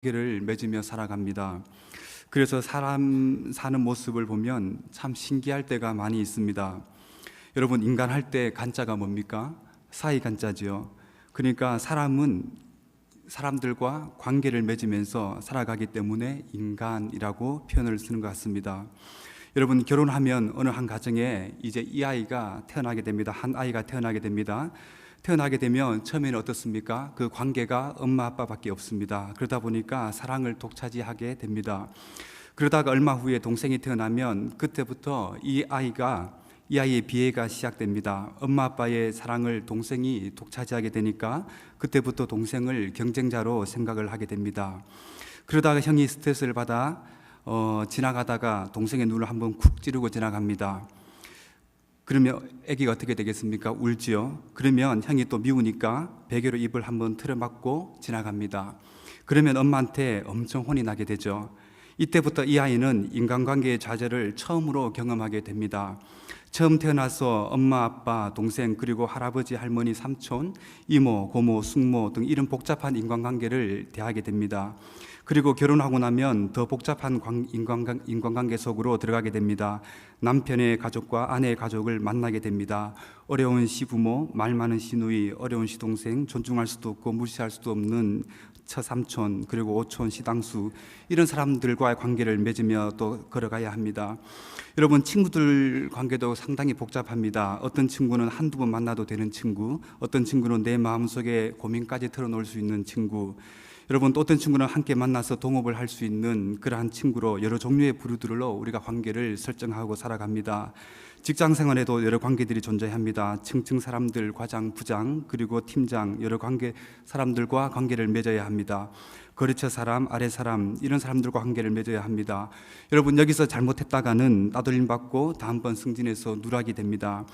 관계를 맺으며 살아갑니다. 그래서 사람 사는 모습을 보면 참 신기할 때가 많이 있습니다. 여러분, 인간 할 때 간자가 뭡니까? 사이 간자지요. 그러니까 사람은 사람들과 관계를 맺으면서 살아가기 때문에 인간이라고 표현을 쓰는 것 같습니다. 여러분, 결혼하면 어느 한 가정에 이제 이 아이가 태어나게 됩니다. 한 아이가 태어나게 됩니다. 태어나게 되면 처음에는 어떻습니까? 그 관계가 엄마 아빠밖에 없습니다. 그러다 보니까 사랑을 독차지하게 됩니다. 그러다가 얼마 후에 동생이 태어나면 그때부터 이 아이의 비애가 시작됩니다. 엄마 아빠의 사랑을 동생이 독차지하게 되니까 그때부터 동생을 경쟁자로 생각을 하게 됩니다. 그러다가 형이 스트레스를 받아 지나가다가 동생의 눈을 한번 쿡 찌르고 지나갑니다. 그러면 아기가 어떻게 되겠습니까? 울지요. 그러면 형이 또 미우니까 베개로 입을 한번 틀어막고 지나갑니다. 그러면 엄마한테 엄청 혼이 나게 되죠. 이때부터 이 아이는 인간관계의 좌절을 처음으로 경험하게 됩니다. 처음 태어나서 엄마, 아빠, 동생, 그리고 할아버지, 할머니, 삼촌, 이모, 고모, 숙모 등 이런 복잡한 인간관계를 대하게 됩니다. 그리고 결혼하고 나면 더 복잡한 인간관계 속으로 들어가게 됩니다. 남편의 가족과 아내의 가족을 만나게 됩니다. 어려운 시부모, 말 많은 시누이, 어려운 시동생, 존중할 수도 없고 무시할 수도 없는 처삼촌, 그리고 오촌, 시당수, 이런 사람들과의 관계를 맺으며 또 걸어가야 합니다. 여러분, 친구들 관계도 상당히 복잡합니다. 어떤 친구는 한두 번 만나도 되는 친구, 어떤 친구는 내 마음속에 고민까지 털어놓을 수 있는 친구, 여러분, 또 어떤 친구는 함께 만나서 동업을 할 수 있는 그러한 친구로 여러 종류의 부류들로 우리가 관계를 설정하고 살아갑니다. 직장 생활에도 여러 관계들이 존재합니다. 층층 사람들, 과장, 부장, 그리고 팀장, 여러 관계 사람들과 관계를 맺어야 합니다. 거래처 사람, 아래 사람, 이런 사람들과 관계를 맺어야 합니다. 여러분, 여기서 잘못했다가는 따돌림 받고 다음번 승진해서 누락이 됩니다.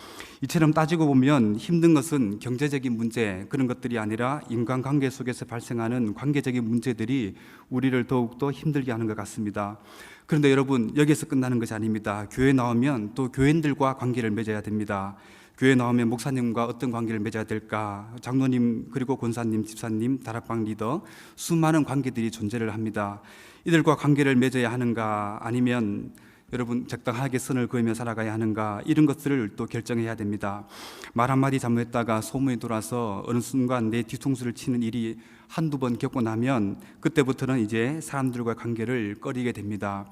이처럼 따지고 보면 힘든 것은 경제적인 문제, 그런 것들이 아니라 인간관계 속에서 발생하는 관계적인 문제들이 우리를 더욱더 힘들게 하는 것 같습니다. 그런데 여러분, 여기서 끝나는 것이 아닙니다. 교회 나오면 또 교인들과 관계를 맺어야 됩니다. 교회 나오면 목사님과 어떤 관계를 맺어야 될까? 장로님, 그리고 권사님, 집사님, 다락방 리더, 수많은 관계들이 존재를 합니다. 이들과 관계를 맺어야 하는가, 아니면 여러분 적당하게 선을 그으며 살아가야 하는가, 이런 것들을 또 결정해야 됩니다. 말 한마디 잘못했다가 소문이 돌아서 어느 순간 내 뒤통수를 치는 일이 한두 번 겪고 나면 그때부터는 이제 사람들과 관계를 꺼리게 됩니다.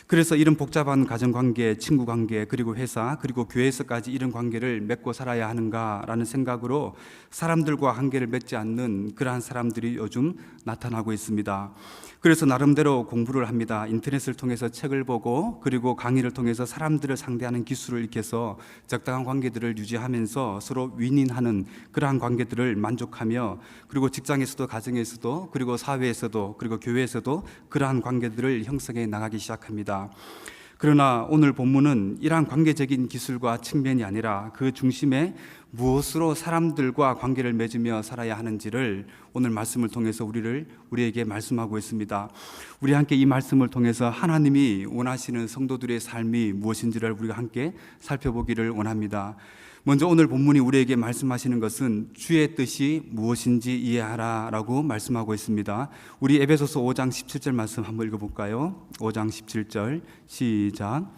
그래서 이런 복잡한 가정관계, 친구관계, 그리고 회사, 그리고 교회에서까지 이런 관계를 맺고 살아야 하는가라는 생각으로 사람들과 관계를 맺지 않는 그러한 사람들이 요즘 나타나고 있습니다. 그래서 나름대로 공부를 합니다. 인터넷을 통해서 책을 보고, 그리고 강의를 통해서 사람들을 상대하는 기술을 익혀서 적당한 관계들을 유지하면서 서로 윈윈하는 그러한 관계들을 만족하며, 그리고 직장에서도 가정에서도, 그리고 사회에서도, 그리고 교회에서도 그러한 관계들을 형성해 나가기 시작합니다. 그러나 오늘 본문은 이러한 관계적인 기술과 측면이 아니라 그 중심에 무엇으로 사람들과 관계를 맺으며 살아야 하는지를 오늘 말씀을 통해서 우리에게 말씀하고 있습니다. 우리 함께 이 말씀을 통해서 하나님이 원하시는 성도들의 삶이 무엇인지를 우리가 함께 살펴보기를 원합니다. 먼저 오늘 본문이 우리에게 말씀하시는 것은 주의 뜻이 무엇인지 이해하라 라고 말씀하고 있습니다. 우리 에베소서 5장 17절 말씀 한번 읽어볼까요? 5장 17절 시작.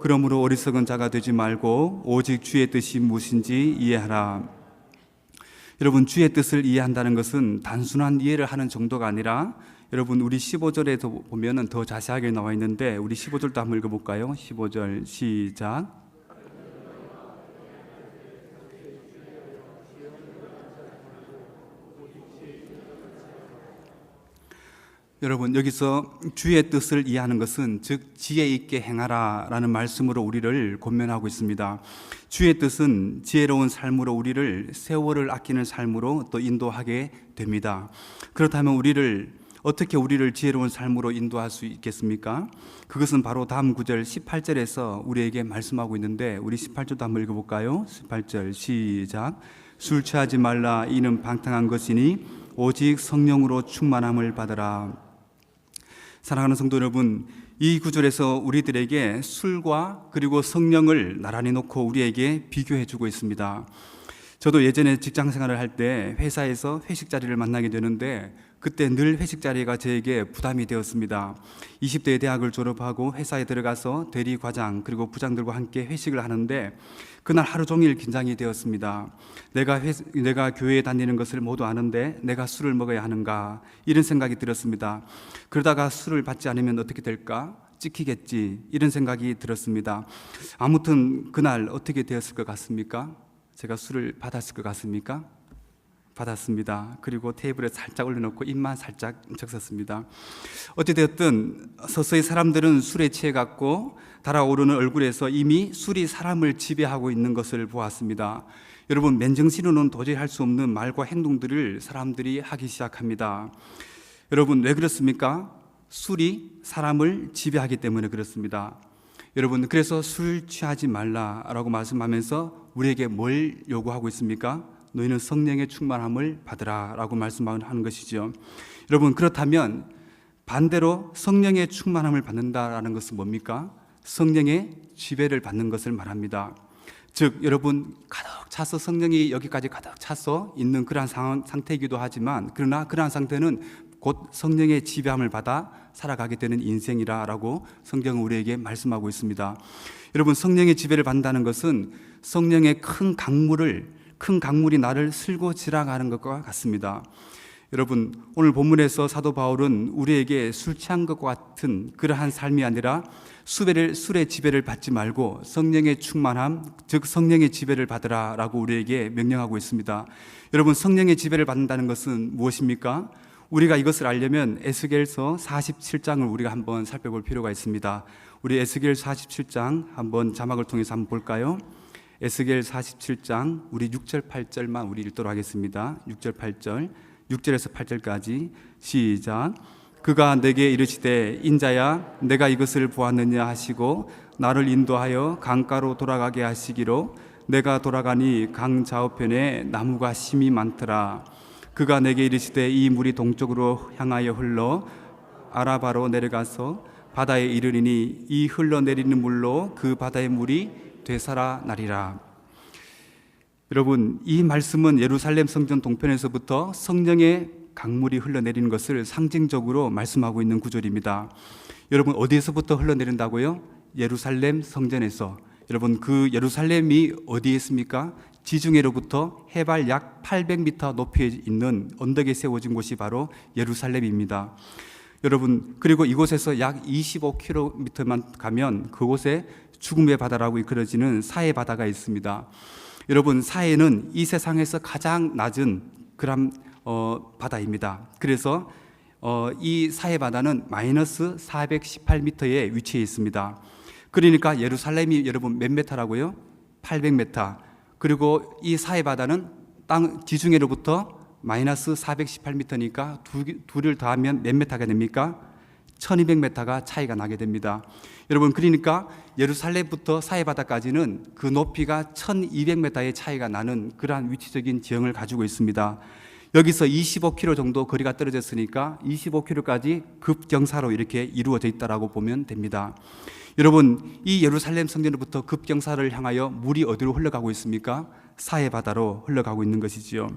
그러므로 어리석은 자가 되지 말고 오직 주의 뜻이 무엇인지 이해하라. 여러분, 주의 뜻을 이해한다는 것은 단순한 이해를 하는 정도가 아니라, 여러분, 우리 15절에도 보면은 더 자세하게 나와 있는데 우리 15절도 한번 읽어볼까요? 15절 시작. 여러분, 여기서 주의 뜻을 이해하는 것은 즉 지혜 있게 행하라 라는 말씀으로 우리를 권면하고 있습니다. 주의 뜻은 지혜로운 삶으로 우리를 세월을 아끼는 삶으로 또 인도하게 됩니다. 그렇다면 어떻게 우리를 지혜로운 삶으로 인도할 수 있겠습니까? 그것은 바로 다음 구절 18절에서 우리에게 말씀하고 있는데 우리 18절도 한번 읽어볼까요? 18절 시작. 술 취하지 말라, 이는 방탕한 것이니 오직 성령으로 충만함을 받으라. 사랑하는 성도 여러분, 이 구절에서 우리들에게 술과 그리고 성령을 나란히 놓고 우리에게 비교해 주고 있습니다. 저도 예전에 직장 생활을 할 때 회사에서 회식 자리를 만나게 되는데 그때 늘 회식 자리가 저에게 부담이 되었습니다. 20대에 대학을 졸업하고 회사에 들어가서 대리 과장 그리고 부장들과 함께 회식을 하는데 그날 하루 종일 긴장이 되었습니다. 내가 교회에 다니는 것을 모두 아는데 내가 술을 먹어야 하는가, 이런 생각이 들었습니다. 그러다가 술을 받지 않으면 어떻게 될까? 찍히겠지, 이런 생각이 들었습니다. 아무튼 그날 어떻게 되었을 것 같습니까? 제가 술을 받았을 것 같습니까? 받았습니다. 그리고 테이블에 살짝 올려놓고 입만 살짝 적셨습니다. 어찌되었든 서서히 사람들은 술에 취해갔고 달아오르는 얼굴에서 이미 술이 사람을 지배하고 있는 것을 보았습니다. 여러분, 맨정신으로는 도저히 할 수 없는 말과 행동들을 사람들이 하기 시작합니다. 여러분, 왜 그렇습니까? 술이 사람을 지배하기 때문에 그렇습니다. 여러분, 그래서 술 취하지 말라라고 말씀하면서 우리에게 뭘 요구하고 있습니까? 너희는 성령의 충만함을 받으라 라고 말씀하는 것이죠. 여러분, 그렇다면 반대로 성령의 충만함을 받는다라는 것은 뭡니까? 성령의 지배를 받는 것을 말합니다. 즉, 여러분, 가득 차서 성령이 여기까지 가득 차서 있는 그러한 상태이기도 하지만, 그러나 그러한 상태는 곧 성령의 지배함을 받아 살아가게 되는 인생이라고 성경은 우리에게 말씀하고 있습니다. 여러분, 성령의 지배를 받는다는 것은 성령의 큰 강물이 나를 쓸고 지나가는 것과 같습니다. 여러분, 오늘 본문에서 사도 바울은 우리에게 술 취한 것과 같은 그러한 삶이 아니라 술의 지배를 받지 말고 성령의 충만함, 즉 성령의 지배를 받으라 라고 우리에게 명령하고 있습니다. 여러분, 성령의 지배를 받는다는 것은 무엇입니까? 우리가 이것을 알려면 에스겔서 47장을 우리가 한번 살펴볼 필요가 있습니다. 우리 에스겔 47장 한번 자막을 통해서 한번 볼까요? 에스겔 47장 우리 6절 8절만 우리 읽도록 하겠습니다. 6절 8절, 6절에서 8절까지 시작. 그가 내게 이르시되 인자야 내가 이것을 보았느냐 하시고 나를 인도하여 강가로 돌아가게 하시기로 내가 돌아가니 강 좌우편에 나무가 심이 많더라. 그가 내게 이르시되 이 물이 동쪽으로 향하여 흘러 아라바로 내려가서 바다에 이르리니 이 흘러내리는 물로 그 바다의 물이 되살아나리라. 여러분, 이 말씀은 예루살렘 성전 동편에서부터 성령의 강물이 흘러내리는 것을 상징적으로 말씀하고 있는 구절입니다. 여러분, 어디에서부터 흘러내린다고요? 예루살렘 성전에서. 여러분, 그 예루살렘이 어디에 있습니까? 지중해로부터 해발 약 800m 높이에 있는 언덕에 세워진 곳이 바로 예루살렘입니다. 여러분, 그리고 이곳에서 약 25km만 가면 그곳에 죽음의 바다라고 이끌어지는 사해 바다가 있습니다. 여러분, 사해는 이 세상에서 가장 낮은 그런 바다입니다. 그래서 이 사해 바다는 마이너스 418m에 위치해 있습니다. 그러니까 예루살렘이 여러분 몇 메타라고요? 800m. 그리고 이 사해 바다는 땅 지중해로부터 마이너스 418m니까 둘을 더하면 몇 메타가 됩니까? 1200m가 차이가 나게 됩니다. 여러분, 그러니까 예루살렘부터 사해바다까지는 그 높이가 1200m의 차이가 나는 그러한 위치적인 지형을 가지고 있습니다. 여기서 25km 정도 거리가 떨어졌으니까 25km까지 급경사로 이렇게 이루어져 있다고 보면 됩니다. 여러분, 이 예루살렘 성전으로부터 급경사를 향하여 물이 어디로 흘러가고 있습니까? 사해바다로 흘러가고 있는 것이지요.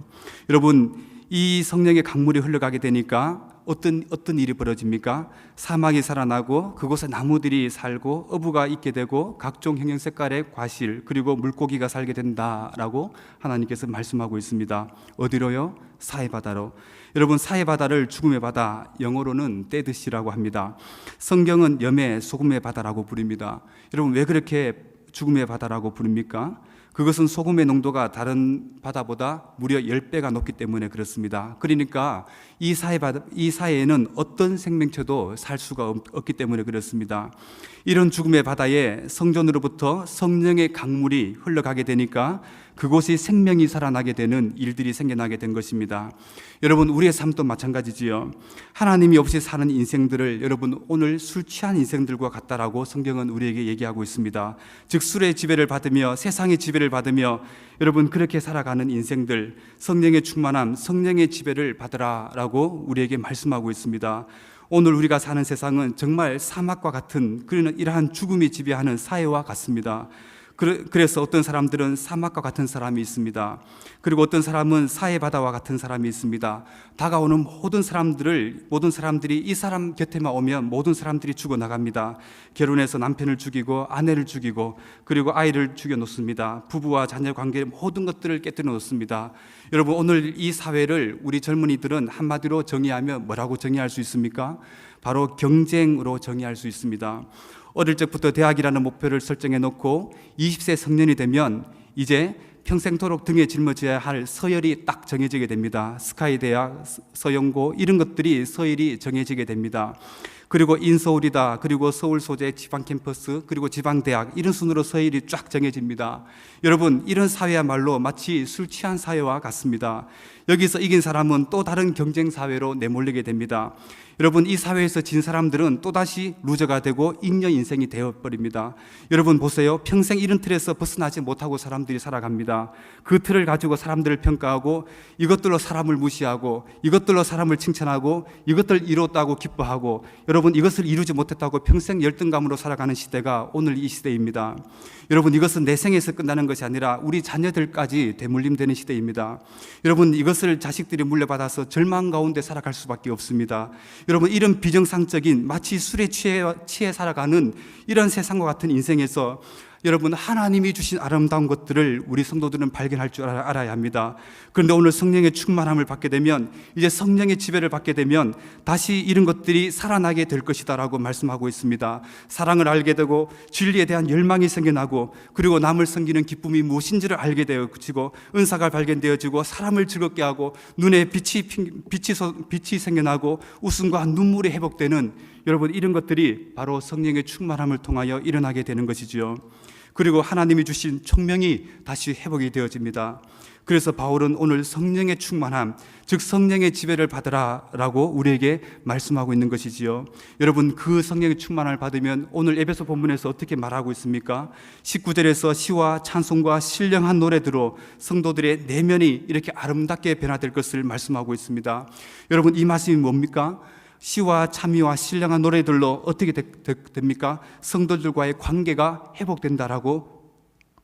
여러분, 이 성령의 강물이 흘러가게 되니까 어떤 일이 벌어집니까? 사막이 살아나고 그곳에 나무들이 살고 어부가 있게 되고 각종 형형색깔의 과실 그리고 물고기가 살게 된다라고 하나님께서 말씀하고 있습니다. 어디로요? 사해바다로. 여러분, 사해바다를 죽음의 바다, 영어로는 데드시라고 합니다. 성경은 염의 소금의 바다라고 부릅니다. 여러분, 왜 그렇게 죽음의 바다라고 부릅니까? 그것은 소금의 농도가 다른 바다보다 무려 10배가 높기 때문에 그렇습니다. 그러니까 이 사해에는 어떤 생명체도 살 수가 없기 때문에 그렇습니다. 이런 죽음의 바다에 성전으로부터 성령의 강물이 흘러가게 되니까 그곳이 생명이 살아나게 되는 일들이 생겨나게 된 것입니다. 여러분, 우리의 삶도 마찬가지지요. 하나님이 없이 사는 인생들을 여러분 오늘 술 취한 인생들과 같다라고 성경은 우리에게 얘기하고 있습니다. 즉 술의 지배를 받으며 세상의 지배를 받으며 여러분 그렇게 살아가는 인생들, 성령의 충만함, 성령의 지배를 받으라라고 우리에게 말씀하고 있습니다. 오늘 우리가 사는 세상은 정말 사막과 같은 그런 이러한 죽음이 지배하는 사회와 같습니다. 그래서 어떤 사람들은 사막과 같은 사람이 있습니다. 그리고 어떤 사람은 사해바다와 같은 사람이 있습니다. 다가오는 모든 사람들이 이 사람 곁에만 오면 모든 사람들이 죽어나갑니다. 결혼해서 남편을 죽이고 아내를 죽이고 그리고 아이를 죽여놓습니다. 부부와 자녀 관계 모든 것들을 깨뜨려 놓습니다. 여러분, 오늘 이 사회를 우리 젊은이들은 한마디로 정의하면 뭐라고 정의할 수 있습니까? 바로 경쟁으로 정의할 수 있습니다. 어릴 적부터 대학이라는 목표를 설정해 놓고 20세 성년이 되면 이제 평생토록 등에 짊어져야 할 서열이 딱 정해지게 됩니다. 스카이 대학, 서영고 이런 것들이 서열이 정해지게 됩니다. 그리고 인서울이다, 그리고 서울 소재 지방 캠퍼스, 그리고 지방 대학 이런 순으로 서열이 쫙 정해집니다. 여러분, 이런 사회야말로 마치 술 취한 사회와 같습니다. 여기서 이긴 사람은 또 다른 경쟁 사회로 내몰리게 됩니다. 여러분, 이 사회에서 진 사람들은 또다시 루저가 되고 잉여 인생이 되어버립니다. 여러분 보세요. 평생 이런 틀에서 벗어나지 못하고 사람들이 살아갑니다. 그 틀을 가지고 사람들을 평가하고 이것들로 사람을 무시하고 이것들로 사람을 칭찬하고 이것들 이뤘다고 기뻐하고 여러분, 이것을 이루지 못했다고 평생 열등감으로 살아가는 시대가 오늘 이 시대입니다. 여러분, 이것은 내 생에서 끝나는 것이 아니라 우리 자녀들까지 대물림되는 시대입니다. 여러분, 이것을 자식들이 물려받아서 절망 가운데 살아갈 수밖에 없습니다. 여러분, 이런 비정상적인 마치 술에 취해 살아가는 이런 세상과 같은 인생에서 여러분, 하나님이 주신 아름다운 것들을 우리 성도들은 발견할 줄 알아야 합니다. 그런데 오늘 성령의 충만함을 받게 되면, 이제 성령의 지배를 받게 되면 다시 이런 것들이 살아나게 될 것이다 라고 말씀하고 있습니다. 사랑을 알게 되고 진리에 대한 열망이 생겨나고 그리고 남을 섬기는 기쁨이 무엇인지를 알게 되어지고 은사가 발견되어지고 사람을 즐겁게 하고 눈에 빛이 생겨나고 웃음과 눈물이 회복되는, 여러분, 이런 것들이 바로 성령의 충만함을 통하여 일어나게 되는 것이지요. 그리고 하나님이 주신 총명이 다시 회복이 되어집니다. 그래서 바울은 오늘 성령의 충만함, 즉 성령의 지배를 받으라 라고 우리에게 말씀하고 있는 것이지요. 여러분, 그 성령의 충만함을 받으면 오늘 에베소 본문에서 어떻게 말하고 있습니까? 19절에서 시와 찬송과 신령한 노래들로 성도들의 내면이 이렇게 아름답게 변화될 것을 말씀하고 있습니다. 여러분, 이 말씀이 뭡니까? 시와 참미와 신령한 노래들로 어떻게 됩니까? 성도들과의 관계가 회복된다라고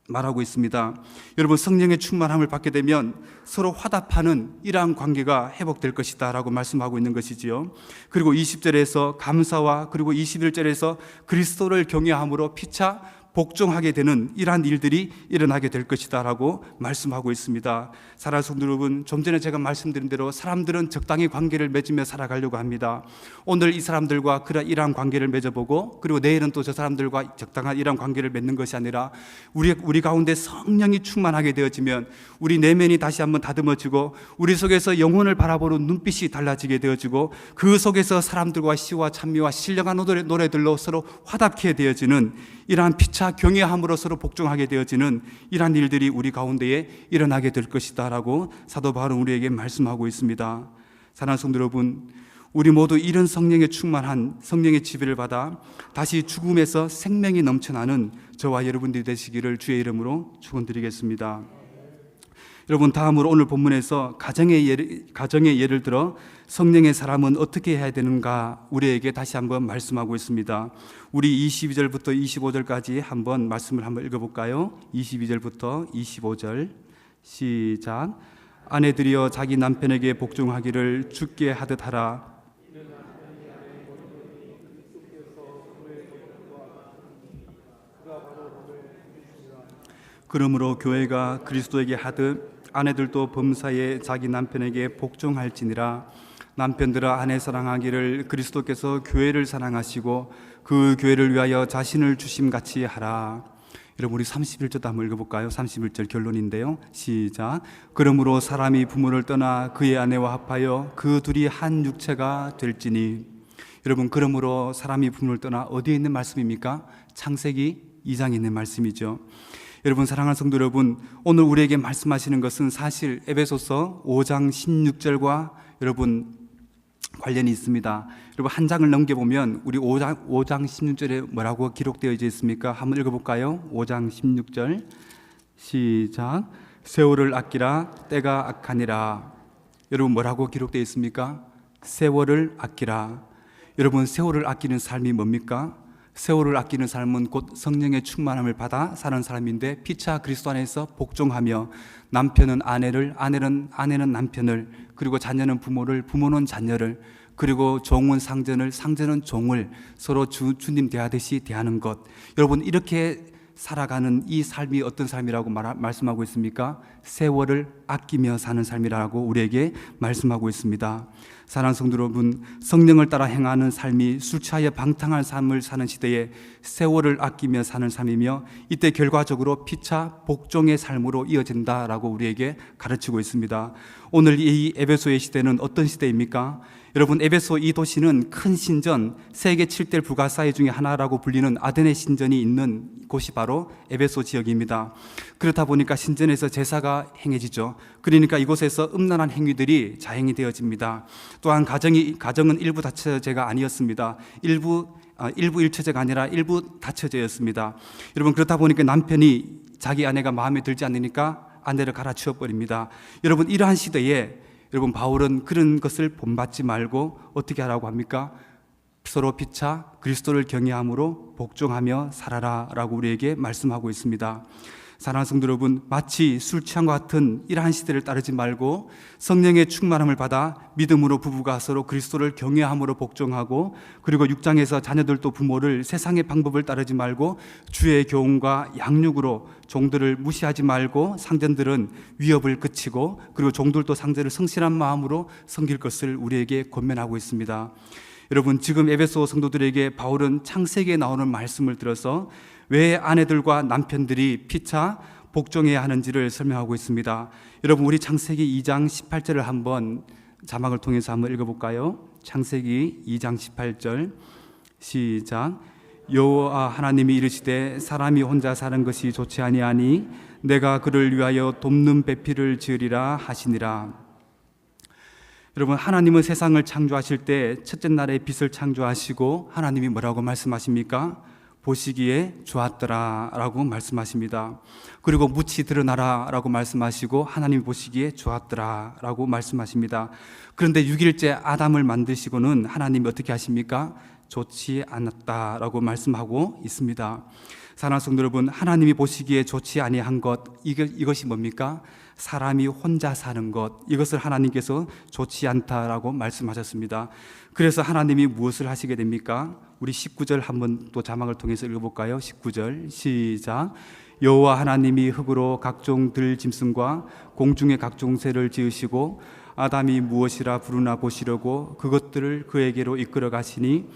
말하고 있습니다. 여러분, 성령의 충만함을 받게 되면 서로 화답하는 이러한 관계가 회복될 것이다 라고 말씀하고 있는 것이지요. 그리고 20절에서 감사와 그리고 21절에서 그리스도를 경외함으로 피차 복종하게 되는 이러한 일들이 일어나게 될 것이다 라고 말씀하고 있습니다. 사랑하는 성도 여러분, 좀 전에 제가 말씀드린 대로 사람들은 적당히 관계를 맺으며 살아가려고 합니다. 오늘 이 사람들과 이러한 관계를 맺어보고 그리고 내일은 또 저 사람들과 적당한 이러한 관계를 맺는 것이 아니라 우리 가운데 성령이 충만하게 되어지면 우리 내면이 다시 한번 다듬어지고 우리 속에서 영혼을 바라보는 눈빛이 달라지게 되어지고 그 속에서 사람들과 시와 찬미와 신령한 노래들로 서로 화답게 되어지는 이러한 피차 경외함으로 서로 복종하게 되어지는 이러한 일들이 우리 가운데에 일어나게 될 것이다 라고 사도 바울은 우리에게 말씀하고 있습니다. 사랑하는 성도 여러분, 우리 모두 이런 성령의 충만한 성령의 지배를 받아 다시 죽음에서 생명이 넘쳐나는 저와 여러분들이 되시기를 주의 이름으로 축원드리겠습니다. 여러분, 다음으로 오늘 본문에서 가정의 예를 들어 성령의 사람은 어떻게 해야 되는가 우리에게 다시 한번 말씀하고 있습니다. 우리 22절부터 25절까지 한번 말씀을 한번 읽어볼까요? 22절부터 25절 시작. 아내들이여 자기 남편에게 복종하기를 주께 하듯 하라. 그러므로 교회가 그리스도에게 하듯 아내들도 범사에 자기 남편에게 복종할지니라. 남편들아, 아내 사랑하기를 그리스도께서 교회를 사랑하시고 그 교회를 위하여 자신을 주심같이 하라. 여러분, 우리 31절도 한번 읽어볼까요? 31절 결론인데요. 시작. 그러므로 사람이 부모를 떠나 그의 아내와 합하여 그 둘이 한 육체가 될지니. 여러분, 그러므로 사람이 부모를 떠나 어디에 있는 말씀입니까? 창세기 2장에 있는 말씀이죠. 여러분, 사랑하는 성도 여러분, 오늘 우리에게 말씀하시는 것은 사실 에베소서 5장 16절과 여러분 관련이 있습니다. 여러분, 한 장을 넘겨보면 우리 5장 16절에 뭐라고 기록되어 있습니까? 한번 읽어볼까요? 5장 16절 시작. 세월을 아끼라, 때가 악하니라. 여러분, 뭐라고 기록되어 있습니까? 세월을 아끼라. 여러분, 세월을 아끼는 삶이 뭡니까? 세월을 아끼는 삶은 곧 성령의 충만함을 받아 사는 삶인데, 피차 그리스도 안에서 복종하며 남편은 아내를, 아내는 남편을, 그리고 자녀는 부모를, 부모는 자녀를, 그리고 종은 상전을, 상전은 종을 서로 주님 대하듯이 대하는 것. 여러분, 이렇게 살아가는 이 삶이 어떤 삶이라고 말씀하고 있습니까? 세월을 아끼며 사는 삶이라고 우리에게 말씀하고 있습니다. 사랑하는 성도 여러분, 성령을 따라 행하는 삶이 술 취하여 방탕한 삶을 사는 시대에 세월을 아끼며 사는 삶이며, 이때 결과적으로 피차 복종의 삶으로 이어진다라고 우리에게 가르치고 있습니다. 오늘 이 에베소의 시대는 어떤 시대입니까? 여러분, 에베소 이 도시는 큰 신전, 세계 7대 불가사의 중에 하나라고 불리는 아데네 신전이 있는 곳이 바로 에베소 지역입니다. 그렇다 보니까 신전에서 제사가 행해지죠. 그러니까 이곳에서 음란한 행위들이 자행이 되어집니다. 또한 가정은 일부 다처제가 아니었습니다. 일부 일처제가 아니라 일부 다처제였습니다. 여러분, 그렇다 보니까 남편이 자기 아내가 마음에 들지 않으니까 아내를 갈아치워 버립니다. 여러분, 이러한 시대에 여러분, 바울은 그런 것을 본받지 말고 어떻게 하라고 합니까? 서로 피차 그리스도를 경외함으로 복종하며 살아라 라고 우리에게 말씀하고 있습니다. 사랑하는 성도 여러분, 마치 술 취한과 같은 이러한 시대를 따르지 말고 성령의 충만함을 받아 믿음으로 부부가 서로 그리스도를 경외함으로 복종하고, 그리고 6장에서 자녀들도 부모를 세상의 방법을 따르지 말고 주의 교훈과 양육으로 종들을 무시하지 말고, 상전들은 위협을 그치고, 그리고 종들도 상전을 성실한 마음으로 섬길 것을 우리에게 권면하고 있습니다. 여러분, 지금 에베소 성도들에게 바울은 창세기에 나오는 말씀을 들어서 왜 아내들과 남편들이 피차 복종해야 하는지를 설명하고 있습니다. 여러분, 우리 창세기 2장 18절을 한번 자막을 통해서 한번 읽어볼까요? 창세기 2장 18절 시작. 여호와 하나님이 이르시되 사람이 혼자 사는 것이 좋지 아니하니 내가 그를 위하여 돕는 배필을 지으리라 하시니라. 여러분, 하나님은 세상을 창조하실 때 첫째 날에 빛을 창조하시고 하나님이 뭐라고 말씀하십니까? 보시기에 좋았더라 라고 말씀하십니다. 그리고 묻히 드러나라 라고 말씀하시고 하나님이 보시기에 좋았더라 라고 말씀하십니다. 그런데 6일째 아담을 만드시고는 하나님이 어떻게 하십니까? 좋지 않았다 라고 말씀하고 있습니다. 사랑하는 성도 여러분, 하나님이 보시기에 좋지 아니한 것, 이것이 뭡니까? 사람이 혼자 사는 것, 이것을 하나님께서 좋지 않다라고 말씀하셨습니다. 그래서 하나님이 무엇을 하시게 됩니까? 우리 19절 한번 또 자막을 통해서 읽어볼까요? 19절 시작. 여호와 하나님이 흙으로 각종 들짐승과 공중의 각종 새를 지으시고 아담이 무엇이라 부르나 보시려고 그것들을 그에게로 이끌어 가시니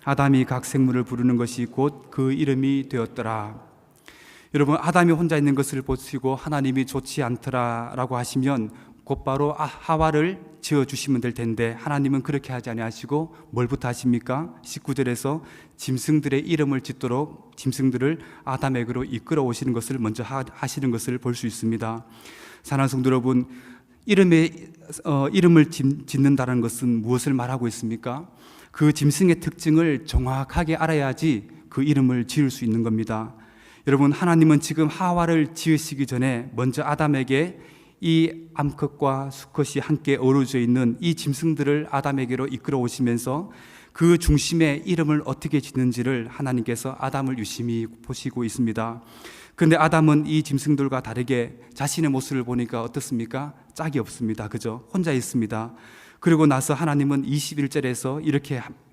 아담이 각 생물을 부르는 것이 곧 그 이름이 되었더라. 여러분, 아담이 혼자 있는 것을 보시고 하나님이 좋지 않더라라고 하시면 곧바로 하와를 지어주시면 될 텐데, 하나님은 그렇게 하지 아니하시고 뭘부터 하십니까? 19절에서 짐승들의 이름을 짓도록 짐승들을 아담에게로 이끌어 오시는 것을 먼저 하시는 것을 볼 수 있습니다. 사랑하는 성도 여러분, 이름을 짓는다는 것은 무엇을 말하고 있습니까? 그 짐승의 특징을 정확하게 알아야지 그 이름을 지을 수 있는 겁니다. 여러분, 하나님은 지금 하와를 지으시기 전에 먼저 아담에게 이 암컷과 수컷이 함께 어우러져 있는 이 짐승들을 아담에게로 이끌어 오시면서 그 중심에 이름을 어떻게 짓는지를 하나님께서 아담을 유심히 보시고 있습니다. 그런데 아담은 이 짐승들과 다르게 자신의 모습을 보니까 어떻습니까? 짝이 없습니다. 그죠? 혼자 있습니다. 그리고 나서 하나님은 21절에서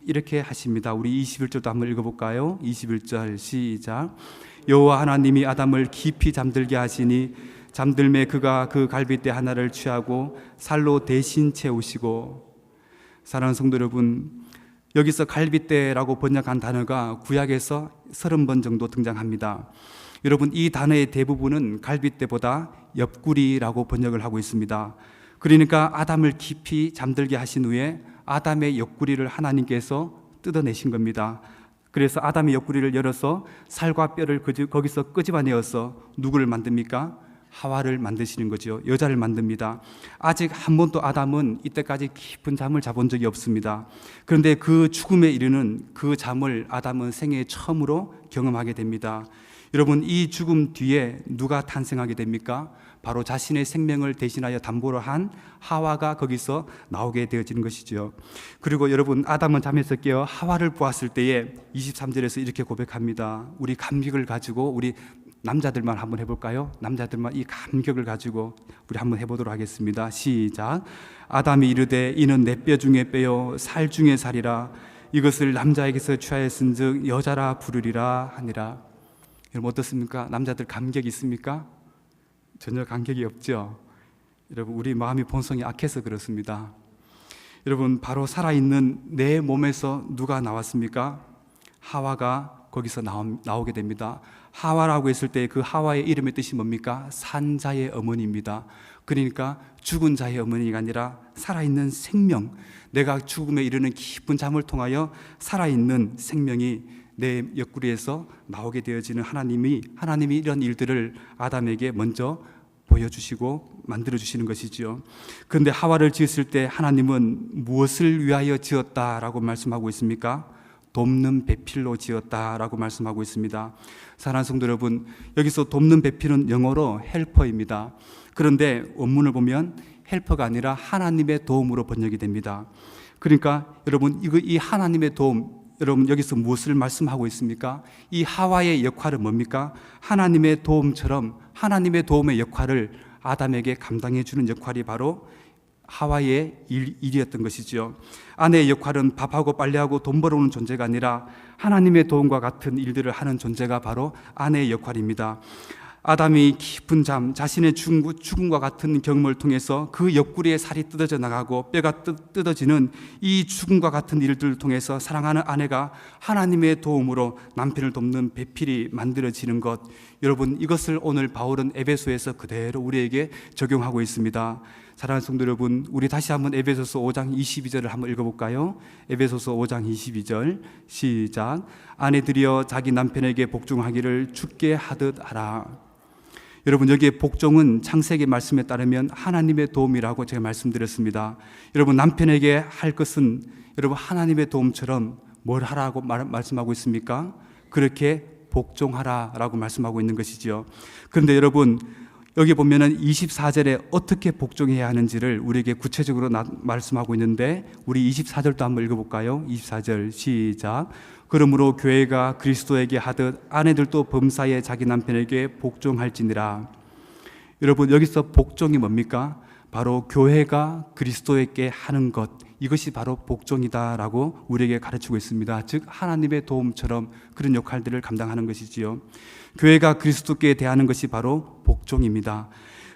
이렇게 하십니다. 우리 21절도 한번 읽어볼까요? 21절 시작. 여호와 하나님이 아담을 깊이 잠들게 하시니 잠들매 그가 그 갈빗대 하나를 취하고 살로 대신 채우시고. 사랑하는 성도 여러분, 여기서 갈빗대라고 번역한 단어가 구약에서 30번 정도 등장합니다. 여러분, 이 단어의 대부분은 갈빗대보다 옆구리라고 번역을 하고 있습니다. 그러니까 아담을 깊이 잠들게 하신 후에 아담의 옆구리를 하나님께서 뜯어내신 겁니다. 그래서 아담의 옆구리를 열어서 살과 뼈를 거기서 끄집어내어서 누구를 만듭니까? 하와를 만드시는 거죠. 여자를 만듭니다. 아직 한 번도 아담은 이때까지 깊은 잠을 자본 적이 없습니다. 그런데 그 죽음에 이르는 그 잠을 아담은 생애 처음으로 경험하게 됩니다. 여러분, 이 죽음 뒤에 누가 탄생하게 됩니까? 바로 자신의 생명을 대신하여 담보로 한 하와가 거기서 나오게 되어지는 것이죠. 그리고 여러분, 아담은 잠에서 깨어 하와를 보았을 때에 23절에서 이렇게 고백합니다. 우리 감격을 가지고, 우리 남자들만 한번 해볼까요? 남자들만 이 감격을 가지고 우리 한번 해보도록 하겠습니다. 시작. 아담이 이르되 이는 내 뼈 중에 뼈요 살 중에 살이라. 이것을 남자에게서 취하였은즉 여자라 부르리라 하니라. 여러분 어떻습니까? 남자들 감격이 있습니까? 전혀 감격이 없죠. 여러분, 우리 마음이 본성이 악해서 그렇습니다. 여러분, 바로 살아있는 내 몸에서 누가 나왔습니까? 하와가 거기서 나오게 됩니다. 하와라고 했을 때 그 하와의 이름의 뜻이 뭡니까? 산자의 어머니입니다. 그러니까 죽은 자의 어머니가 아니라 살아있는 생명, 내가 죽음에 이르는 깊은 잠을 통하여 살아있는 생명이 내 옆구리에서 나오게 되어지는 하나님이 이런 일들을 아담에게 먼저 보여주시고 만들어주시는 것이죠. 그런데 하와를 지었을 때 하나님은 무엇을 위하여 지었다라고 말씀하고 있습니까? 돕는 배필로 지었다라고 말씀하고 있습니다. 사랑하는 성도 여러분, 여기서 돕는 배필은 영어로 헬퍼입니다. 그런데 원문을 보면 헬퍼가 아니라 하나님의 도움으로 번역이 됩니다. 그러니까 여러분, 이 하나님의 도움, 여러분 여기서 무엇을 말씀하고 있습니까? 이 하와의 역할은 뭡니까? 하나님의 도움처럼 하나님의 도움의 역할을 아담에게 감당해 주는 역할이 바로 하와의 일이었던 것이죠. 아내의 역할은 밥하고 빨래하고 돈 벌어오는 존재가 아니라 하나님의 도움과 같은 일들을 하는 존재가 바로 아내의 역할입니다. 아담이 깊은 잠, 자신의 죽음과 같은 경험을 통해서 그 옆구리에 살이 뜯어져 나가고 뼈가 뜯어지는 이 죽음과 같은 일들을 통해서 사랑하는 아내가 하나님의 도움으로 남편을 돕는 배필이 만들어지는 것, 여러분 이것을 오늘 바울은 에베소에서 그대로 우리에게 적용하고 있습니다. 사랑하는 성도 여러분, 우리 다시 한번 에베소서 5장 22절을 한번 읽어볼까요? 에베소서 5장 22절 시작. 아내들이여 자기 남편에게 복종하기를 주께 하듯 하라. 여러분, 여기에 복종은 창세기 말씀에 따르면 하나님의 도움이라고 제가 말씀드렸습니다. 여러분, 남편에게 할 것은 여러분 하나님의 도움처럼 뭘 하라고 말씀하고 있습니까? 그렇게 복종하라라고 말씀하고 있는 것이지요. 그런데 여러분, 여기 보면은 24절에 어떻게 복종해야 하는지를 우리에게 구체적으로 말씀하고 있는데, 우리 24절도 한번 읽어볼까요? 24절 시작. 그러므로 교회가 그리스도에게 하듯 아내들도 범사에 자기 남편에게 복종할지니라. 여러분, 여기서 복종이 뭡니까? 바로 교회가 그리스도에게 하는 것, 이것이 바로 복종이다라고 우리에게 가르치고 있습니다. 즉 하나님의 도움처럼 그런 역할들을 감당하는 것이지요. 교회가 그리스도께 대하는 것이 바로 복종입니다.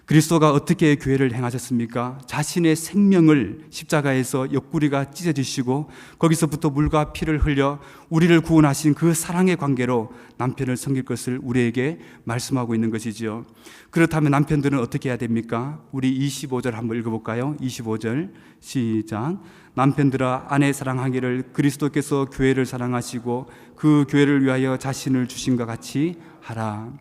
그리스도가 어떻게 교회를 행하셨습니까? 자신의 생명을 십자가에서 옆구리가 찢어지시고 거기서부터 물과 피를 흘려 우리를 구원하신 그 사랑의 관계로 남편을 섬길 것을 우리에게 말씀하고 있는 것이지요. 그렇다면 남편들은 어떻게 해야 됩니까? 우리 25절 한번 읽어볼까요? 25절 시작. 남편들아 아내 사랑하기를 그리스도께서 교회를 사랑하시고 그 교회를 위하여 자신을 주신 것 같이 하라.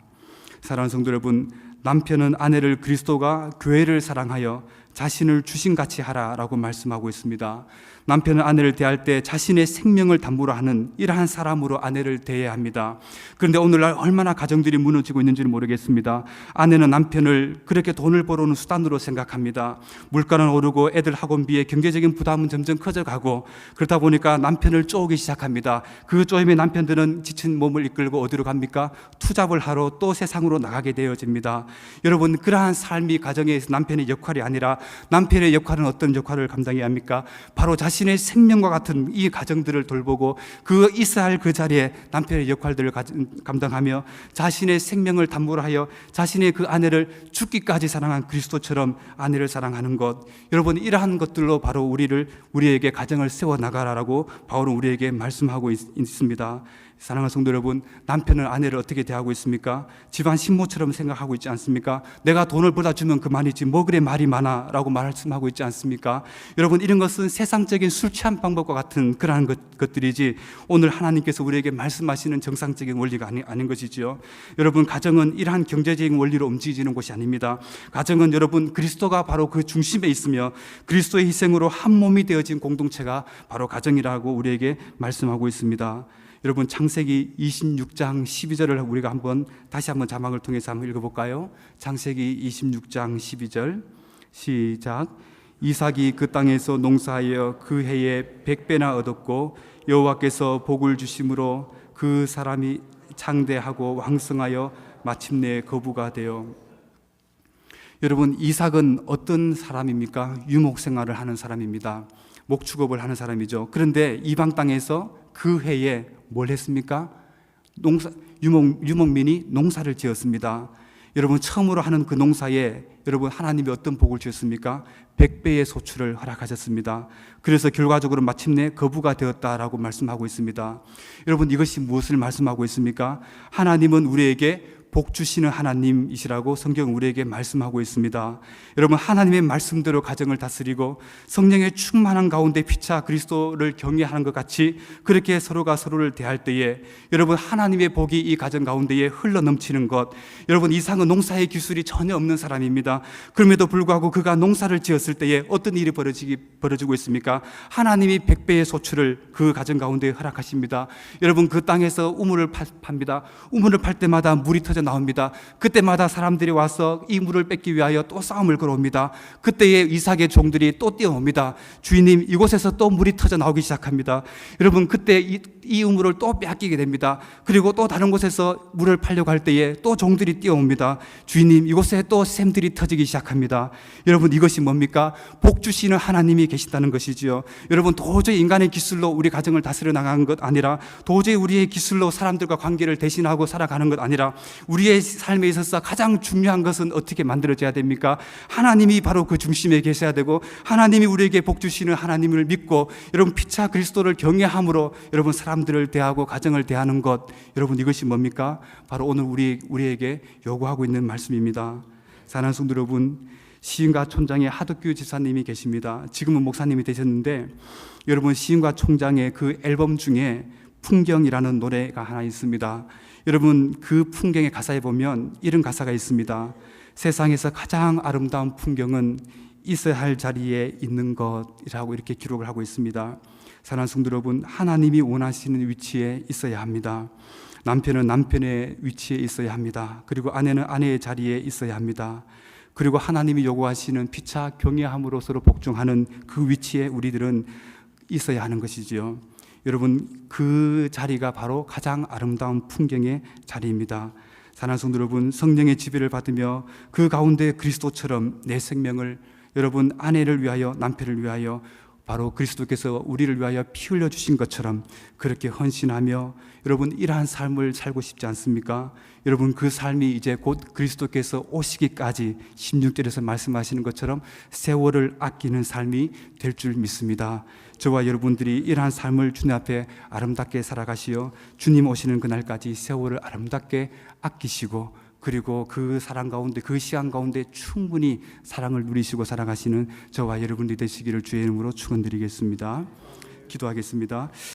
사랑하는 성도 여러분, 남편은 아내를 그리스도가 교회를 사랑하여 자신을 주신같이 하라라고 말씀하고 있습니다. 남편은 아내를 대할 때 자신의 생명을 담보로 하는 이러한 사람으로 아내를 대해야 합니다. 그런데 오늘날 얼마나 가정들이 무너지고 있는지는 모르겠습니다. 아내는 남편을 그렇게 돈을 벌어오는 수단으로 생각합니다. 물가는 오르고 애들 학원비에 경제적인 부담은 점점 커져가고, 그러다 보니까 남편을 쪼기 시작합니다. 그 쪼임에 남편들은 지친 몸을 이끌고 어디로 갑니까? 투잡을 하러 또 세상으로 나가게 되어집니다. 여러분, 그러한 삶이 가정에서 남편의 역할이 아니라 남편의 역할은 어떤 역할을 감당해야 합니까? 바로 자신의 생명과 같은 이 가정들을 돌보고 그 있어야 할 그 자리에 남편의 역할들을 감당하며 자신의 생명을 담보로 하여 자신의 그 아내를 죽기까지 사랑한 그리스도처럼 아내를 사랑하는 것, 여러분 이러한 것들로 바로 우리에게 가정을 세워나가라라고 바울은 우리에게 말씀하고 있습니다. 사랑하는 성도 여러분, 남편은 아내를 어떻게 대하고 있습니까? 집안 신모처럼 생각하고 있지 않습니까? 내가 돈을 벌다 주면 그만이지 뭐 그래 말이 많아 라고 말씀하고 있지 않습니까? 여러분, 이런 것은 세상적인 술 취한 방법과 같은 그러한 것들이지 오늘 하나님께서 우리에게 말씀하시는 정상적인 원리가 아닌 것이지요. 여러분, 가정은 이러한 경제적인 원리로 움직이는 곳이 아닙니다. 가정은 여러분 그리스도가 바로 그 중심에 있으며 그리스도의 희생으로 한 몸이 되어진 공동체가 바로 가정이라고 우리에게 말씀하고 있습니다. 여러분 창세기 26장 12절을 우리가 다시 한번 자막을 통해서 한번 읽어볼까요? 창세기 26장 12절 시작. 이삭이 그 땅에서 농사하여 그 해에 100배나 얻었고 여호와께서 복을 주심으로 그 사람이 장대하고 왕성하여 마침내 거부가 되어. 여러분, 이삭은 어떤 사람입니까? 유목 생활을 하는 사람입니다. 목축업을 하는 사람이죠. 그런데 이방 땅에서 그 해에 뭘 했습니까? 유목민이 농사를 지었습니다. 여러분, 처음으로 하는 그 농사에 여러분 하나님이 어떤 복을 주셨습니까? 100배의 소출을 허락하셨습니다. 그래서 결과적으로 마침내 거부가 되었다라고 말씀하고 있습니다. 여러분, 이것이 무엇을 말씀하고 있습니까? 하나님은 우리에게 복 주시는 하나님이시라고 성경은 우리에게 말씀하고 있습니다. 여러분, 하나님의 말씀대로 가정을 다스리고 성령의 충만한 가운데 피차 그리스도를 경외하는 것 같이 그렇게 서로가 서로를 대할 때에 여러분 하나님의 복이 이 가정 가운데에 흘러넘치는 것. 여러분, 이삭은 농사의 기술이 전혀 없는 사람입니다. 그럼에도 불구하고 그가 농사를 지었을 때에 어떤 일이 벌어지고 있습니까? 하나님이 100배의 소출을 그 가정 가운데 허락하십니다. 여러분, 그 땅에서 우물을 팝니다. 우물을 팔 때마다 물이 터져 나옵니다. 그때마다 사람들이 와서 이 물을 뺏기 위하여 또 싸움을 걸어옵니다. 그때에 이삭의 종들이 또 뛰어옵니다. 주인님, 이곳에서 또 물이 터져 나오기 시작합니다. 여러분, 그때 이 우물을 또 빼앗기게 됩니다. 그리고 또 다른 곳에서 물을 팔려고 할 때에 또 종들이 뛰어옵니다. 주인님, 이곳에 또 샘들이 터지기 시작합니다. 여러분, 이것이 뭡니까? 복 주시는 하나님이 계신다는 것이지요. 여러분, 도저히 인간의 기술로 우리 가정을 다스려 나가는 것 아니라, 도저히 우리의 기술로 사람들과 관계를 대신하고 살아가는 것 아니라, 우리의 삶에 있어서 가장 중요한 것은 어떻게 만들어져야 됩니까? 하나님이 바로 그 중심에 계셔야 되고, 하나님이 우리에게 복 주시는 하나님을 믿고 여러분 피차 그리스도를 경외함으로 여러분 사람들을 대하고 가정을 대하는 것, 여러분 이것이 뭡니까? 바로 오늘 우리에게 요구하고 있는 말씀입니다. 사랑하는 성도 여러분, 시인과 촌장의 하덕규 지사님이 계십니다. 지금은 목사님이 되셨는데 여러분, 시인과 촌장의 그 앨범 중에 풍경이라는 노래가 하나 있습니다. 여러분, 그 풍경의 가사에 보면 이런 가사가 있습니다. 세상에서 가장 아름다운 풍경은 있어야 할 자리에 있는 것이라고 이렇게 기록을 하고 있습니다. 사랑하는 성도 여러분, 하나님이 원하시는 위치에 있어야 합니다. 남편은 남편의 위치에 있어야 합니다. 그리고 아내는 아내의 자리에 있어야 합니다. 그리고 하나님이 요구하시는 피차 경외함으로 서로 복종하는 그 위치에 우리들은 있어야 하는 것이지요. 여러분, 그 자리가 바로 가장 아름다운 풍경의 자리입니다. 사랑하는 성도 여러분, 성령의 지배를 받으며 그 가운데 그리스도처럼 내 생명을 여러분 아내를 위하여 남편을 위하여 바로 그리스도께서 우리를 위하여 피 흘려 주신 것처럼 그렇게 헌신하며 여러분 이러한 삶을 살고 싶지 않습니까? 여러분, 그 삶이 이제 곧 그리스도께서 오시기까지 16절에서 말씀하시는 것처럼 세월을 아끼는 삶이 될 줄 믿습니다. 저와 여러분들이 이러한 삶을 주님 앞에 아름답게 살아가시어 주님 오시는 그날까지 세월을 아름답게 아끼시고 그리고 그 사랑 가운데 그 시간 가운데 충분히 사랑을 누리시고 살아가시는 저와 여러분들이 되시기를 주의 이름으로 축원드리겠습니다. 기도하겠습니다.